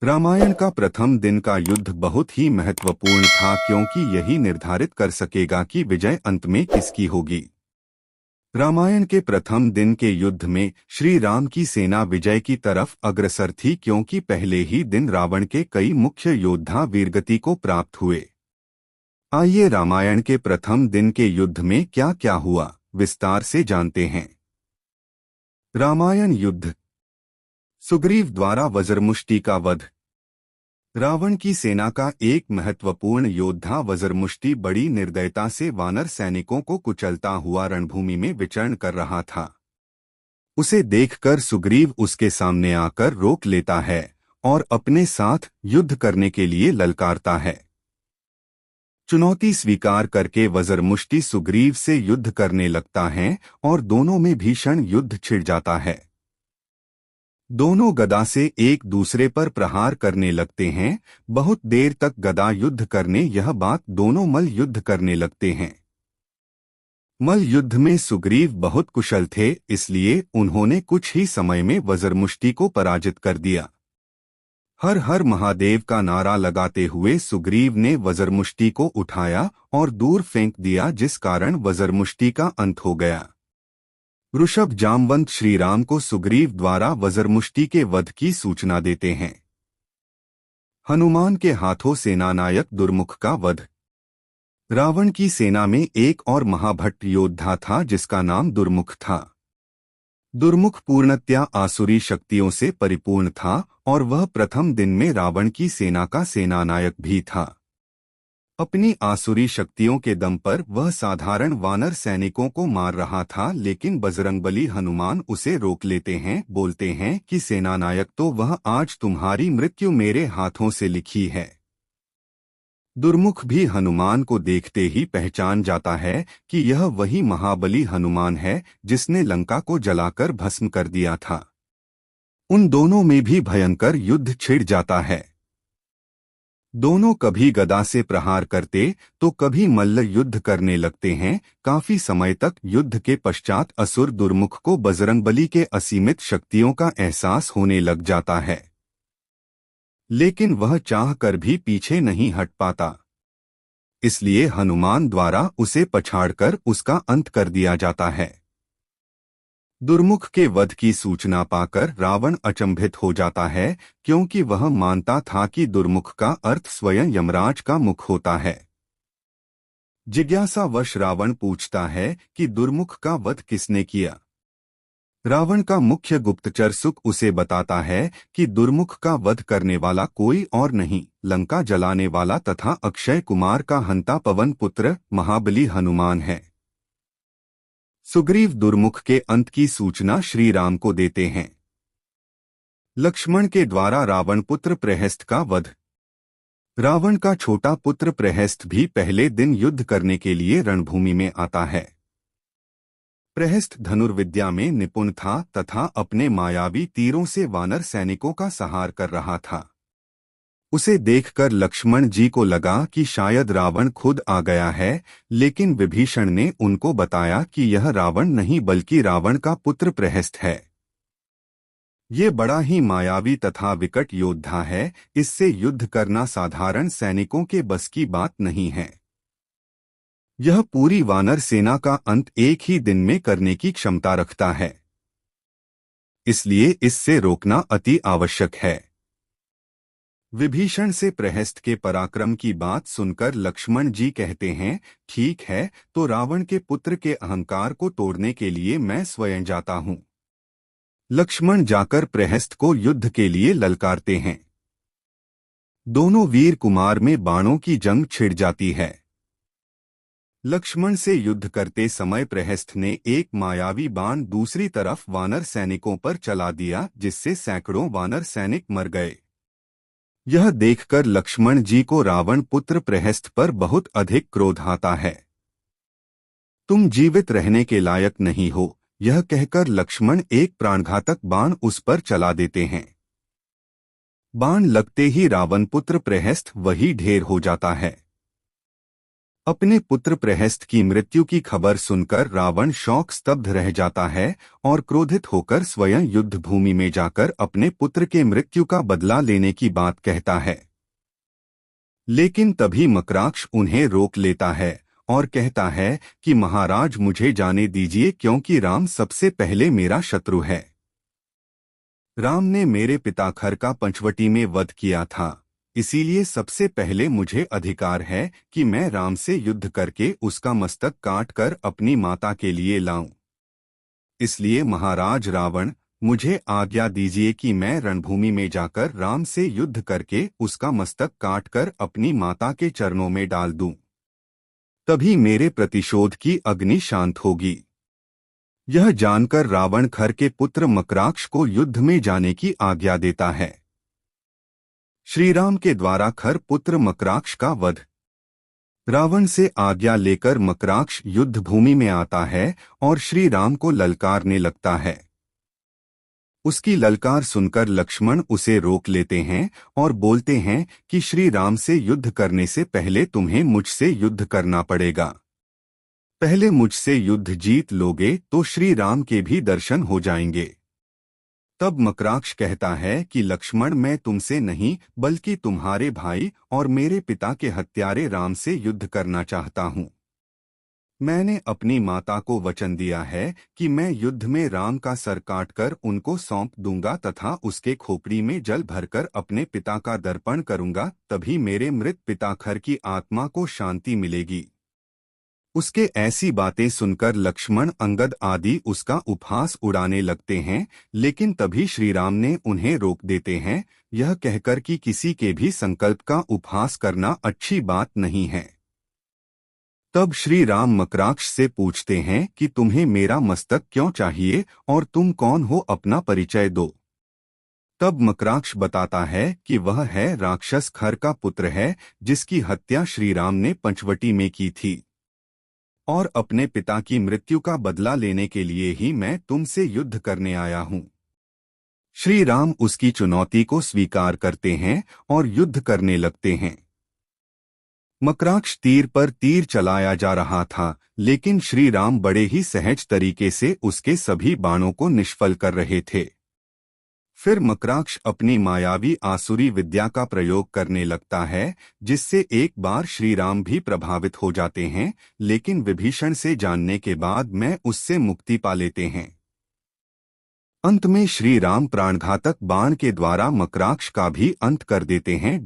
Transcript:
रामायण का प्रथम दिन का युद्ध बहुत ही महत्वपूर्ण था क्योंकि यही निर्धारित कर सकेगा कि विजय अंत में किसकी होगी। रामायण के प्रथम दिन के युद्ध में श्री राम की सेना विजय की तरफ अग्रसर थी क्योंकि पहले ही दिन रावण के कई मुख्य योद्धा वीरगति को प्राप्त हुए। आइए रामायण के प्रथम दिन के युद्ध में क्या क्या हुआ विस्तार से जानते हैं। रामायण युद्ध। सुग्रीव द्वारा वज्रमुष्टि का वध। रावण की सेना का एक महत्वपूर्ण योद्धा वज्रमुष्टि बड़ी निर्दयता से वानर सैनिकों को कुचलता हुआ रणभूमि में विचरण कर रहा था। उसे देखकर सुग्रीव उसके सामने आकर रोक लेता है और अपने साथ युद्ध करने के लिए ललकारता है। चुनौती स्वीकार करके वज्रमुष्टि सुग्रीव से युद्ध करने लगता है और दोनों में भीषण युद्ध छिड़ जाता है। दोनों गदा से एक दूसरे पर प्रहार करने लगते हैं। बहुत देर तक गदा युद्ध करने यह बात दोनों मल्ल युद्ध करने लगते हैं। मल्ल युद्ध में सुग्रीव बहुत कुशल थे, इसलिए उन्होंने कुछ ही समय में वज्रमुष्टि को पराजित कर दिया। हर हर महादेव का नारा लगाते हुए सुग्रीव ने वज्रमुष्टि को उठाया और दूर फेंक दिया, जिस कारण वज्रमुष्टि का अंत हो गया। ऋषभ जामवंत श्रीराम को सुग्रीव द्वारा वज्रमुष्टि के वध की सूचना देते हैं। हनुमान के हाथों सेनानायक दुर्मुख का वध। रावण की सेना में एक और महाभट्ट योद्धा था जिसका नाम दुर्मुख था। दुर्मुख पूर्णतया आसुरी शक्तियों से परिपूर्ण था और वह प्रथम दिन में रावण की सेना का सेनानायक भी था। अपनी आसुरी शक्तियों के दम पर वह साधारण वानर सैनिकों को मार रहा था, लेकिन बजरंगबली हनुमान उसे रोक लेते हैं। बोलते हैं कि सेनानायक तो वह, आज तुम्हारी मृत्यु मेरे हाथों से लिखी है। दुर्मुख भी हनुमान को देखते ही पहचान जाता है कि यह वही महाबली हनुमान है जिसने लंका को जलाकर भस्म कर दिया था। उन दोनों में भी भयंकर युद्ध छिड़ जाता है। दोनों कभी गदा से प्रहार करते तो कभी मल्ल युद्ध करने लगते हैं। काफी समय तक युद्ध के पश्चात असुर दुर्मुख को बजरंगबली के असीमित शक्तियों का एहसास होने लग जाता है, लेकिन वह चाह कर भी पीछे नहीं हट पाता। इसलिए हनुमान द्वारा उसे पछाड़कर उसका अंत कर दिया जाता है। दुर्मुख के वध की सूचना पाकर रावण अचंभित हो जाता है, क्योंकि वह मानता था कि दुर्मुख का अर्थ स्वयं यमराज का मुख होता है। जिज्ञासावश रावण पूछता है कि दुर्मुख का वध किसने किया। रावण का मुख्य गुप्तचर सुक उसे बताता है कि दुर्मुख का वध करने वाला कोई और नहीं, लंका जलाने वाला तथा अक्षय कुमार का हंता पवन पुत्र महाबली हनुमान है। सुग्रीव दुर्मुख के अंत की सूचना श्री राम को देते हैं। लक्ष्मण के द्वारा रावण पुत्र प्रहस्त का वध। रावण का छोटा पुत्र प्रहस्त भी पहले दिन युद्ध करने के लिए रणभूमि में आता है। प्रहस्त धनुर्विद्या में निपुण था तथा अपने मायावी तीरों से वानर सैनिकों का संहार कर रहा था। उसे देखकर लक्ष्मण जी को लगा कि शायद रावण खुद आ गया है, लेकिन विभीषण ने उनको बताया कि यह रावण नहीं बल्कि रावण का पुत्र प्रहस्त है। ये बड़ा ही मायावी तथा विकट योद्धा है, इससे युद्ध करना साधारण सैनिकों के बस की बात नहीं है। यह पूरी वानर सेना का अंत एक ही दिन में करने की क्षमता रखता है, इसलिए इससे रोकना अति आवश्यक है। विभीषण से प्रहस्त के पराक्रम की बात सुनकर लक्ष्मण जी कहते हैं, ठीक है, तो रावण के पुत्र के अहंकार को तोड़ने के लिए मैं स्वयं जाता हूं। लक्ष्मण जाकर प्रहस्त को युद्ध के लिए ललकारते हैं। दोनों वीर कुमार में बाणों की जंग छिड़ जाती है। लक्ष्मण से युद्ध करते समय प्रहस्त ने एक मायावी बाण दूसरी तरफ वानर सैनिकों पर चला दिया, जिससे सैकड़ों वानर सैनिक मर गए। यह देखकर लक्ष्मण जी को रावण पुत्र प्रहस्त पर बहुत अधिक क्रोध आता है। तुम जीवित रहने के लायक नहीं हो, यह कहकर लक्ष्मण एक प्राणघातक बाण उस पर चला देते हैं। बाण लगते ही रावण पुत्र प्रहस्त वही ढेर हो जाता है। अपने पुत्र प्रहस्त की मृत्यु की खबर सुनकर रावण शौक स्तब्ध रह जाता है और क्रोधित होकर स्वयं युद्ध भूमि में जाकर अपने पुत्र के मृत्यु का बदला लेने की बात कहता है। लेकिन तभी मकराक्ष उन्हें रोक लेता है और कहता है कि महाराज मुझे जाने दीजिए, क्योंकि राम सबसे पहले मेरा शत्रु है। राम ने मेरे पिता खर का पंचवटी में वध किया था, इसीलिए सबसे पहले मुझे अधिकार है कि मैं राम से युद्ध करके उसका मस्तक काट कर अपनी माता के लिए लाऊं। इसलिए महाराज रावण, मुझे आज्ञा दीजिए कि मैं रणभूमि में जाकर राम से युद्ध करके उसका मस्तक काटकर अपनी माता के चरणों में डाल दूं। तभी मेरे प्रतिशोध की अग्नि शांत होगी। यह जानकर रावण खर के पुत्र मकराक्ष को युद्ध में जाने की आज्ञा देता है। श्री राम के द्वारा खर पुत्र मकराक्ष का वध। रावण से आज्ञा लेकर मकराक्ष युद्ध भूमि में आता है और श्री राम को ललकारने लगता है। उसकी ललकार सुनकर लक्ष्मण उसे रोक लेते हैं और बोलते हैं कि श्री राम से युद्ध करने से पहले तुम्हें मुझसे युद्ध करना पड़ेगा। पहले मुझसे युद्ध जीत लोगे तो श्री राम के भी दर्शन हो जाएंगे। तब मकराक्ष कहता है कि लक्ष्मण, मैं तुमसे नहीं बल्कि तुम्हारे भाई और मेरे पिता के हत्यारे राम से युद्ध करना चाहता हूँ। मैंने अपनी माता को वचन दिया है कि मैं युद्ध में राम का सर काटकर उनको सौंप दूंगा तथा उसके खोपड़ी में जल भरकर अपने पिता का दर्पण करूंगा, तभी मेरे मृत पिता खर की आत्मा को शांति मिलेगी। उसके ऐसी बातें सुनकर लक्ष्मण अंगद आदि उसका उपहास उड़ाने लगते हैं, लेकिन तभी श्री राम ने उन्हें रोक देते हैं, यह कहकर कि किसी के भी संकल्प का उपहास करना अच्छी बात नहीं है। तब श्री राम मकराक्ष से पूछते हैं कि तुम्हें मेरा मस्तक क्यों चाहिए और तुम कौन हो, अपना परिचय दो। तब मकराक्ष बताता है कि वह है राक्षस खर का पुत्र है, जिसकी हत्या श्री राम ने पंचवटी में की थी, और अपने पिता की मृत्यु का बदला लेने के लिए ही मैं तुमसे युद्ध करने आया हूँ। श्री राम उसकी चुनौती को स्वीकार करते हैं और युद्ध करने लगते हैं। मकराक्ष तीर पर तीर चलाया जा रहा था, लेकिन श्री राम बड़े ही सहज तरीके से उसके सभी बाणों को निष्फल कर रहे थे। फिर मकराक्ष अपनी मायावी आसुरी विद्या का प्रयोग करने लगता है, जिससे एक बार श्री राम भी प्रभावित हो जाते हैं, लेकिन विभीषण से जानने के बाद मैं उससे मुक्ति पा लेते हैं। अंत में श्री राम प्राणघातक बाण के द्वारा मकराक्ष का भी अंत कर देते हैं।